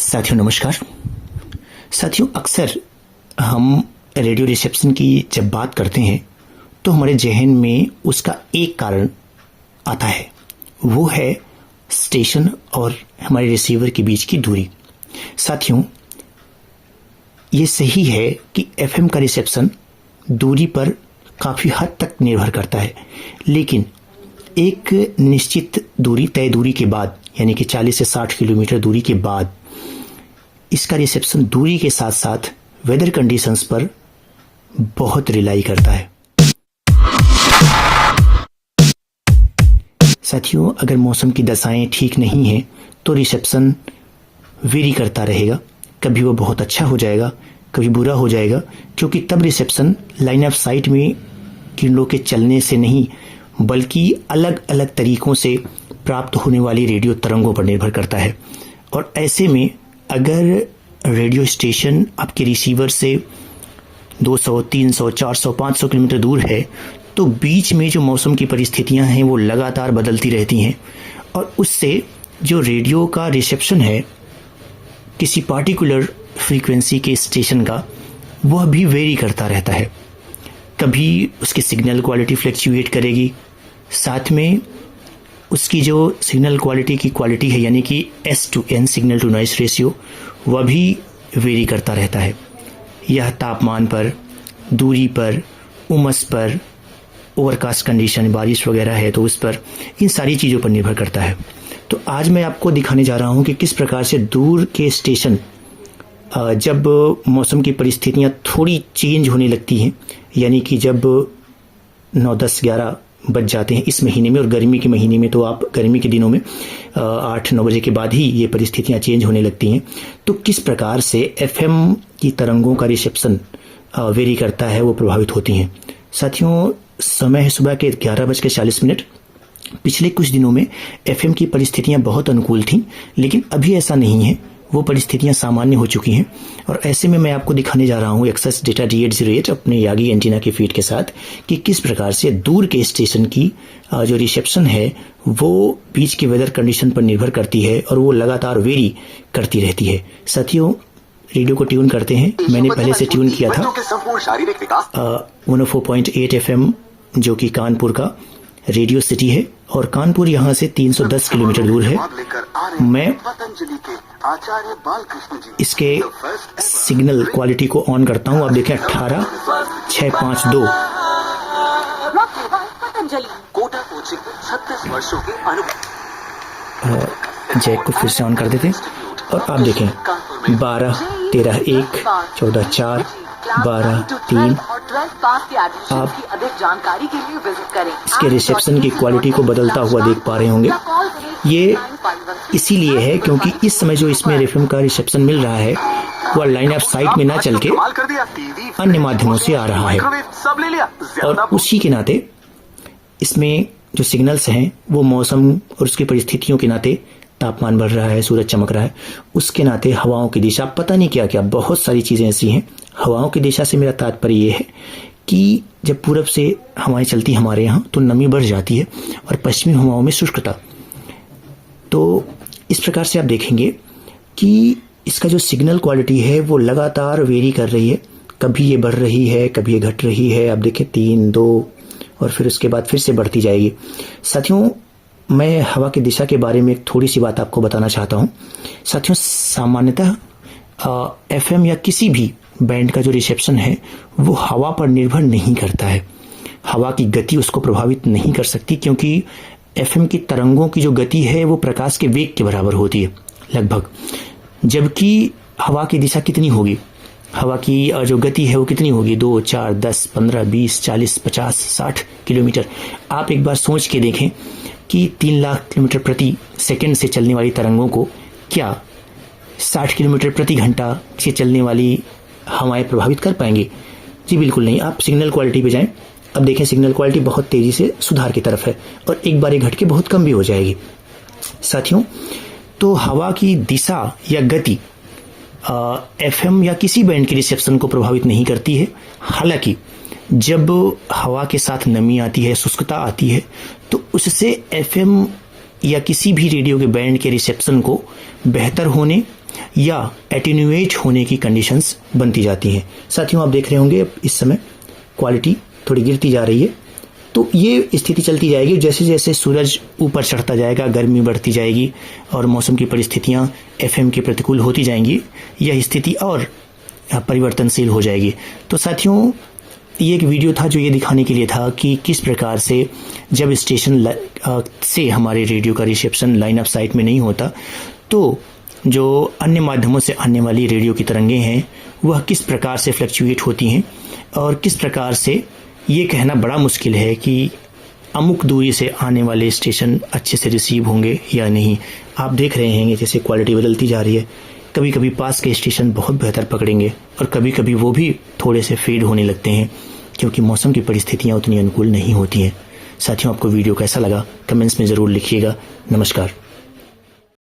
साथियों नमस्कार। साथियों अक्सर हम रेडियो रिसेप्शन की जब बात करते हैं तो हमारे जहन में उसका एक कारण आता है, वो है स्टेशन और हमारे रिसीवर के बीच की दूरी। साथियों ये सही है कि एफएम का रिसेप्शन दूरी पर काफ़ी हद तक निर्भर करता है, लेकिन एक निश्चित दूरी, तय दूरी के बाद यानी कि 40 से 60 किलोमीटर दूरी के बाद इसका रिसेप्शन दूरी के साथ साथ वेदर कंडीशंस पर बहुत रिलाई करता है। साथियों अगर मौसम की दशाएं ठीक नहीं हैं तो रिसेप्शन वेरी करता रहेगा, कभी वो बहुत अच्छा हो जाएगा, कभी बुरा हो जाएगा, क्योंकि तब रिसेप्शन लाइन ऑफ साइट में किरणों के चलने से नहीं बल्कि अलग अलग तरीकों से प्राप्त होने वाली रेडियो तरंगों पर निर्भर करता है। और ऐसे में अगर रेडियो स्टेशन आपके रिसीवर से 200, 300, 400, 500 किलोमीटर दूर है तो बीच में जो मौसम की परिस्थितियां हैं वो लगातार बदलती रहती हैं और उससे जो रेडियो का रिसेप्शन है किसी पार्टिकुलर फ्रीक्वेंसी के स्टेशन का वह भी वेरी करता रहता है। कभी उसकी सिग्नल क्वालिटी फ्लक्चुएट करेगी, साथ में उसकी जो सिग्नल क्वालिटी की क्वालिटी है यानी कि S/N signal to noise ratio वह भी वेरी करता रहता है। यह तापमान पर, दूरी पर, उमस पर, ओवरकास्ट कंडीशन, बारिश वगैरह है तो उस पर, इन सारी चीज़ों पर निर्भर करता है। तो आज मैं आपको दिखाने जा रहा हूं कि किस प्रकार से दूर के स्टेशन जब मौसम की परिस्थितियां थोड़ी चेंज होने लगती हैं, यानी कि जब 9, 10, 11 बज जाते हैं इस महीने में, और गर्मी के महीने में तो आप गर्मी के दिनों में 8, 9 बजे के बाद ही ये परिस्थितियां चेंज होने लगती हैं, तो किस प्रकार से एफएम की तरंगों का रिसेप्शन वेरी करता है, वो प्रभावित होती हैं। साथियों समय है सुबह के 11:40। पिछले कुछ दिनों में एफएम की परिस्थितियां बहुत अनुकूल थीं, लेकिन अभी ऐसा नहीं है, वो परिस्थितियां सामान्य हो चुकी हैं। और ऐसे में मैं आपको दिखाने जा रहा हूं एक्सेस डेटा D808 अपने यागी एंटीना के फीड के साथ कि किस प्रकार से दूर के स्टेशन की जो रिसेप्शन है वो बीच के वेदर कंडीशन पर निर्भर करती है और वो लगातार वेरी करती रहती है। साथियों रेडियो को ट्यून करते हैं, मैंने पहले से ट्यून किया था 104.8 FM जो कि कानपुर का रेडियो सिटी है और कानपुर यहाँ से 310 किलोमीटर दूर है। मैं इसके सिग्नल क्वालिटी को ऑन करता हूँ, आप देखें 18,652। जैक को फिर से ऑन कर देते और आप देखें 12, 13, 1, 14, 4, 12, 3। आप इसके रिसेप्शन की क्वालिटी को बदलता हुआ देख पा रहे होंगे। ये इसीलिए है क्योंकि इस समय जो इसमें एफएम का रिसेप्शन मिल रहा है वह लाइन ऑफ साइट में ना चल के अन्य माध्यमों से आ रहा है और उसी के नाते इसमें जो सिग्नल्स हैं वो मौसम और उसकी परिस्थितियों के नाते, तापमान बढ़ रहा है, सूरज चमक रहा है, उसके नाते हवाओं की दिशा, पता नहीं क्या क्या बहुत सारी चीज़ें ऐसी हैं। हवाओं की दिशा से मेरा तात्पर्य ये है कि जब पूरब से हवाएं चलती हमारे यहाँ तो नमी बढ़ जाती है और पश्चिमी हवाओं में शुष्कता। तो इस प्रकार से आप देखेंगे कि इसका जो सिग्नल क्वालिटी है वो लगातार वेरी कर रही है, कभी ये बढ़ रही है, कभी ये घट रही है। आप देखें 3, 2 और फिर उसके बाद फिर से बढ़ती जाएगी। साथियों मैं हवा की दिशा के बारे में एक थोड़ी सी बात आपको बताना चाहता हूँ। साथियों सामान्यतः एफएम या किसी भी बैंड का जो रिसेप्शन है वो हवा पर निर्भर नहीं करता है, हवा की गति उसको प्रभावित नहीं कर सकती, क्योंकि एफएम की तरंगों की जो गति है वो प्रकाश के वेग के बराबर होती है लगभग। जबकि हवा की दिशा कितनी होगी, हवा की जो गति है वो कितनी होगी, 2, 4, 10, 15, 20, 40, 50, 60 किलोमीटर। आप एक बार सोच के देखें कि 3 लाख किलोमीटर प्रति सेकंड से चलने वाली तरंगों को क्या 60 किलोमीटर प्रति घंटा से चलने वाली हवाएं प्रभावित कर पाएंगे? जी बिल्कुल नहीं। आप सिग्नल क्वालिटी पे जाएं, अब देखें सिग्नल क्वालिटी बहुत तेजी से सुधार की तरफ है और एक बार घट के बहुत कम भी हो जाएगी। साथियों तो हवा की दिशा या गति एफएम या किसी बैंड के रिसेप्शन को प्रभावित नहीं करती है। हालांकि जब हवा के साथ नमी आती है, शुष्कता आती है, तो उससे एफएम या किसी भी रेडियो के बैंड के रिसेप्शन को बेहतर होने या एटेन्यूएट होने की कंडीशंस बनती जाती हैं। साथियों, आप देख रहे होंगे इस समय क्वालिटी थोड़ी गिरती जा रही है। तो ये स्थिति चलती जाएगी जैसे जैसे सूरज ऊपर चढ़ता जाएगा, गर्मी बढ़ती जाएगी और मौसम की परिस्थितियां FM के प्रतिकूल होती जाएंगी, यह स्थिति और परिवर्तनशील हो जाएगी। तो साथियों, ये एक वीडियो था जो ये दिखाने के लिए था कि किस प्रकार से जब स्टेशन से हमारे रेडियो का रिसेप्शन लाइन ऑफ साइट में नहीं होता तो जो अन्य माध्यमों से आने वाली रेडियो की तरंगें हैं वह किस प्रकार से फ्लक्चुएट होती हैं और किस प्रकार से ये कहना बड़ा मुश्किल है कि अमुक दूरी से आने वाले स्टेशन अच्छे से रिसीव होंगे या नहीं। आप देख रहे हैं जैसे क्वालिटी बदलती जा रही है। कभी कभी पास के स्टेशन बहुत बेहतर पकड़ेंगे और कभी कभी वो भी थोड़े से फेड होने लगते हैं क्योंकि मौसम की परिस्थितियाँ उतनी अनुकूल नहीं होती हैं। साथियों, आपको वीडियो कैसा लगा कमेंट्स में ज़रूर लिखिएगा। नमस्कार।